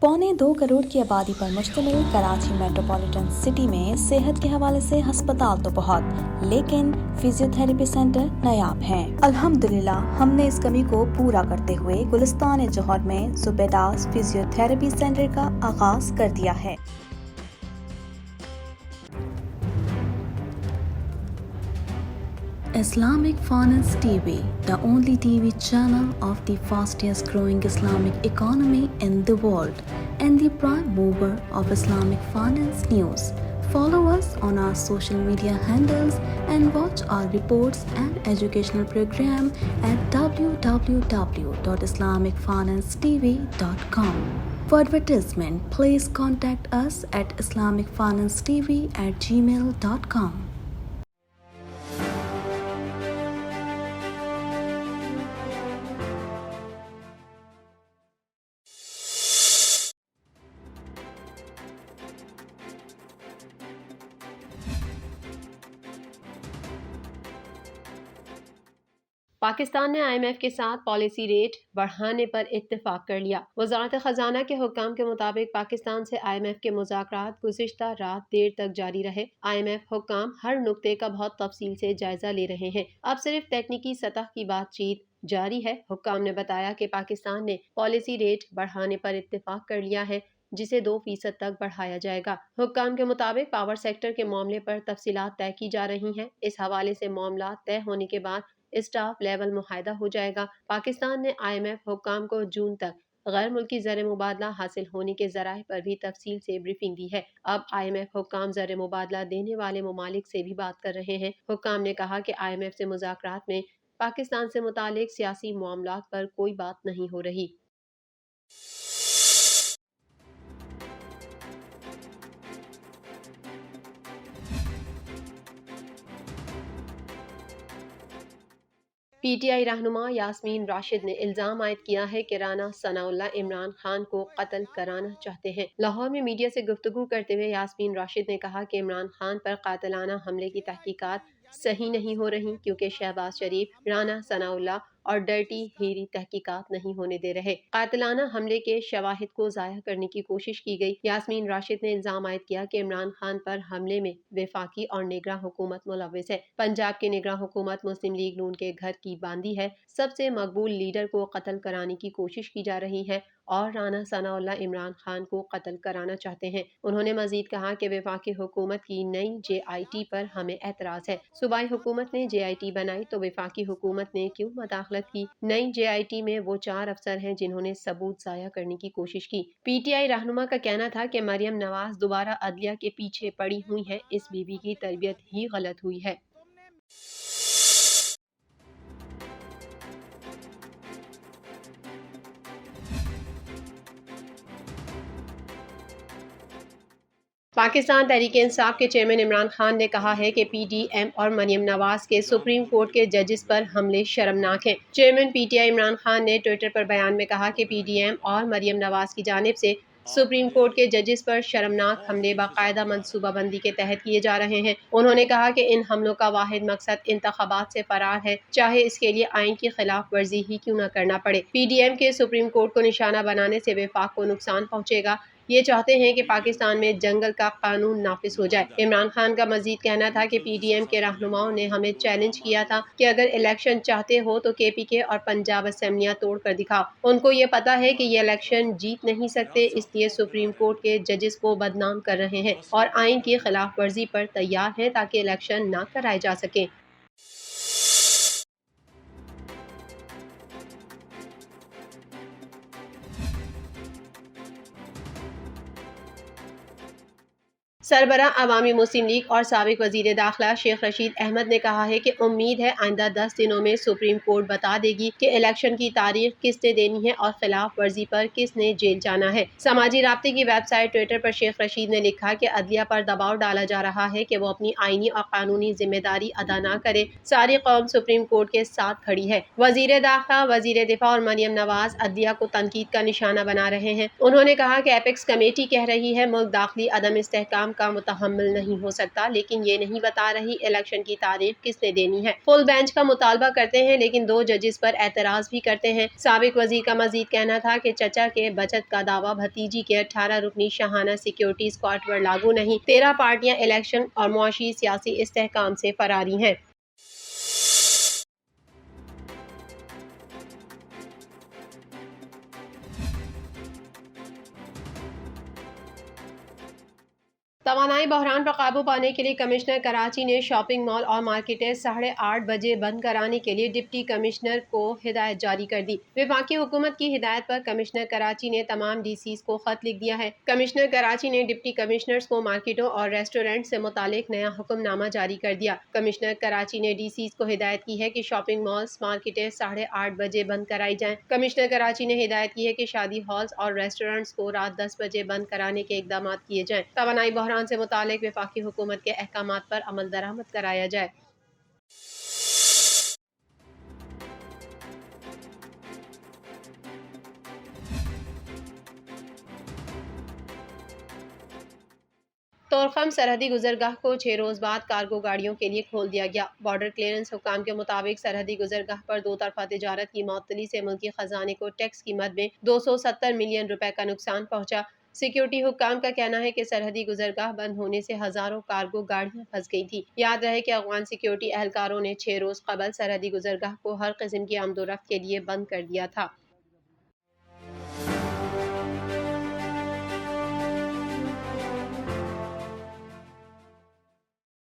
2.25 करोड़ की आबादी पर मुश्तमिल कराची मेट्रोपॉलिटन सिटी में सेहत के हवाले से हस्पताल तो बहुत, लेकिन फिजियोथेरेपी सेंटर नायाब हैं। अल्हम्दुलिल्लाह हमने इस कमी को पूरा करते हुए गुलिस्तान जौहर में ज़ुबैदास फिजियोथेरेपी सेंटर का आगाज कर दिया है। Islamic Finance TV, the only TV channel of the fastest growing Islamic economy in the world and the prime mover of Islamic finance news. Follow us on our social media handles and watch our reports and educational program at www.islamicfinancetv.com. For advertisement, please contact us at islamicfinancetv@gmail.com. Pakistan ने IMF के साथ policy rate बढ़ाने पर इत्तेफाक कर लिया। वज़ारत ख़ज़ाना के हुक्काम के मुताबिक पाकिस्तान से IMF के मुज़ाकरात गुज़िश्ता रात देर तक जारी रहे। IMF हुक्काम हर नुक्ते का बहुत तफसील से जायजा ले रहे हैं। अब सिर्फ तकनीकी सतह की बातचीत जारी है। हुक्काम ने बताया कि पाकिस्तान ने पॉलिसी रेट बढ़ाने पर इत्तेफाक कर लिया है, जिसे 2% तक बढ़ाया जाएगा। हुक्काम के मुताबिक पावर सेक्टर के मामले पर तफसीलात तय की जा रही हैं। इस हवाले से मामला तय होने के बाद स्टाफ लेवल मुआहदा हो जाएगा। पाकिस्तान ने IMF हुक्काम को जून तक गैर मुल्की ज़र मुबादला हासिल होने के ज़राए पर भी तफसील से ब्रीफिंग दी है। अब IMF हुक्काम ज़र मुबादला देने वाले ममालिक से भी बात कर रहे हैं। हुक्काम ने कहा कि IMF से मुज़ाकरात में पाकिस्तान से मुतालिक सियासी मामलात पर कोई बात नहीं हो रही। PTI रहनुमा यास्मीन राशिद ने इल्जाम आयद किया है कि राना सनाउल्लाह इमरान खान को कत्ल कराना चाहते हैं। लाहौर में मीडिया से गुफ्तगू करते हुए यास्मीन राशिद ने कहा कि इमरान खान पर कातिलाना हमले की तहकीकात सही नहीं हो रही, क्योंकि शहबाज शरीफ, राना सनाउल्लाह और डर्टी हीरी तहकीकात नहीं होने दे रहे। कातिलाना हमले के शवाहिद को जाया करने की कोशिश की गई। यास्मीन राशिद ने इल्जाम आयद किया कि इमरान खान पर हमले में वफाकी और निगरां हुकूमत मुलव्विस है। पंजाब की निगरां हुकूमत मुस्लिम लीग नून के घर की बांदी है। सबसे मकबूल लीडर को कत्ल कराने की कोशिश की जा रही है और राना सनाउल्लाह इमरान खान को कत्ल कराना चाहते हैं। उन्होंने मजीद कहा कि वफाकी हुकूमत की नई JIT पर हमें एतराज है। सूबाई हुकूमत ने JIT बनाई तो वफाकी हुकूमत ने क्यों मदाखलत की? नई JIT में वो 4 अफसर हैं जिन्होंने सबूत जाया करने की कोशिश की। PTI रहनुमा का कहना था कि मरियम नवाज दोबारा अदलिया के पीछे पड़ी हुई हैं। इस बीवी की तरबियत ही गलत हुई है। पाकिस्तान तहरीक इंसाफ के चेयरमैन इमरान खान ने कहा है कि PDM और मरियम नवाज के सुप्रीम कोर्ट के जजेस पर हमले शर्मनाक हैं। चेयरमैन PTI इमरान खान ने ट्विटर पर बयान में कहा कि PDM और मरियम नवाज की जानिब से सुप्रीम कोर्ट के जजेस पर शर्मनाक हमले बाकायदा मनसूबाबंदी के तहत किए जा रहे हैं। उन्होंने कहा कि इन हमलों का वाहिद मकसद इंतखाबात से फरार है, चाहे इसके लिए आइन की खिलाफ वर्जी ही क्यों न करना पड़े। PDM के सुप्रीम कोर्ट को निशाना बनाने से वफाक को नुकसान पहुंचेगा। ये चाहते हैं कि पाकिस्तान में जंगल का कानून नाफिज हो जाए। इमरान खान का मजीद कहना था कि PDM के रहनुमाओं ने हमें चैलेंज किया था कि अगर इलेक्शन चाहते हो तो KPK और पंजाब असेंबलियां तोड़ कर दिखाओ। उनको ये पता है कि ये इलेक्शन जीत नहीं सकते, इसलिए सुप्रीम कोर्ट के जजेस को बदनाम कर रहे हैं और आइन की खिलाफ वर्जी पर तैयार हैं ताकि इलेक्शन न कराए जा सके। सरबराह अवामी मुस्लिम लीग और साबिक वजीर दाखिला शेख रशीद अहमद ने कहा है कि उम्मीद है आइंदा 10 दिनों में सुप्रीम कोर्ट बता देगी कि इलेक्शन की तारीख किसने देनी है और खिलाफ वर्जी पर किसने जेल जाना है। समाजी राब्ते की वेबसाइट ट्विटर पर शेख रशीद ने लिखा कि अदलिया पर दबाव डाला जा रहा है कि वो अपनी आईनी और कानूनी जिम्मेदारी अदा न करे। सारी कौम सुप्रीम कोर्ट के साथ खड़ी है। वजीर दाखिला, वजीर दिफा और मरियम नवाज अदलिया को तनकीद का निशाना बना रहे हैं। उन्होंने कहा कि एपेक्स कमेटी कह रही है मुल्क दाखिली अदम इस्तेहकाम کا متحمل نہیں ہو سکتا، لیکن یہ نہیں بتا رہی الیکشن کی تاریخ کس نے دینی ہے۔ فل بینچ کا مطالبہ کرتے ہیں لیکن 2 ججز پر اعتراض بھی کرتے ہیں۔ سابق وزیر کا مزید کہنا تھا کہ چچا کے بچت کا دعویٰ بھتیجی کے 18 رکنی شاہانہ سیکیورٹی اسکواڈ پر لاگو نہیں، 13 پارٹیاں الیکشن اور معاشی سیاسی استحکام سے فراری ہیں۔ توانائی بحران پر قابو پانے کے لیے کمشنر کراچی نے شاپنگ مال اور مارکیٹیں 8:30 بجے بند کرانے کے لیے ڈپٹی کمشنر کو ہدایت جاری کر دی۔ وفاقی حکومت کی ہدایت پر کمشنر کراچی نے تمام ڈی سیز کو خط لکھ دیا ہے۔ کمشنر کراچی نے ڈپٹی کمشنرز کو مارکیٹوں اور ریسٹورنٹ سے متعلق نیا حکم نامہ جاری کر دیا۔ کمشنر کراچی نے ڈی سیز کو ہدایت کی ہے کہ شاپنگ مالز، مارکیٹیں 8:30 بجے بند کرائی جائیں۔ کمشنر کراچی نے ہدایت کی ہے کہ شادی ہالز اور ریسٹورنٹس کو رات 10 بجے بند کرانے کے اقدامات کیے جائیں۔ توانائی بحران سے متعلق وفاقی حکومت کے احکامات پر عمل درآمد کرایا جائے۔ طورخم سرحدی گزرگاہ کو 6 روز بعد کارگو گاڑیوں کے لیے کھول دیا گیا۔ بارڈر کلیئرنس حکام کے مطابق سرحدی گزرگاہ پر 2 طرفہ تجارت کی معطلی سے ملکی خزانے کو ٹیکس کی مد میں 270 ملین روپے کا نقصان پہنچا۔ سیکیورٹی حکام کا کہنا ہے کہ سرحدی گزرگاہ بند ہونے سے ہزاروں کارگو گاڑیاں پھنس گئی تھیں۔ یاد رہے کہ افغان سیکیورٹی اہلکاروں نے 6 روز قبل سرحدی گزرگاہ کو ہر قسم کی آمد و رفت کے لیے بند کر دیا تھا۔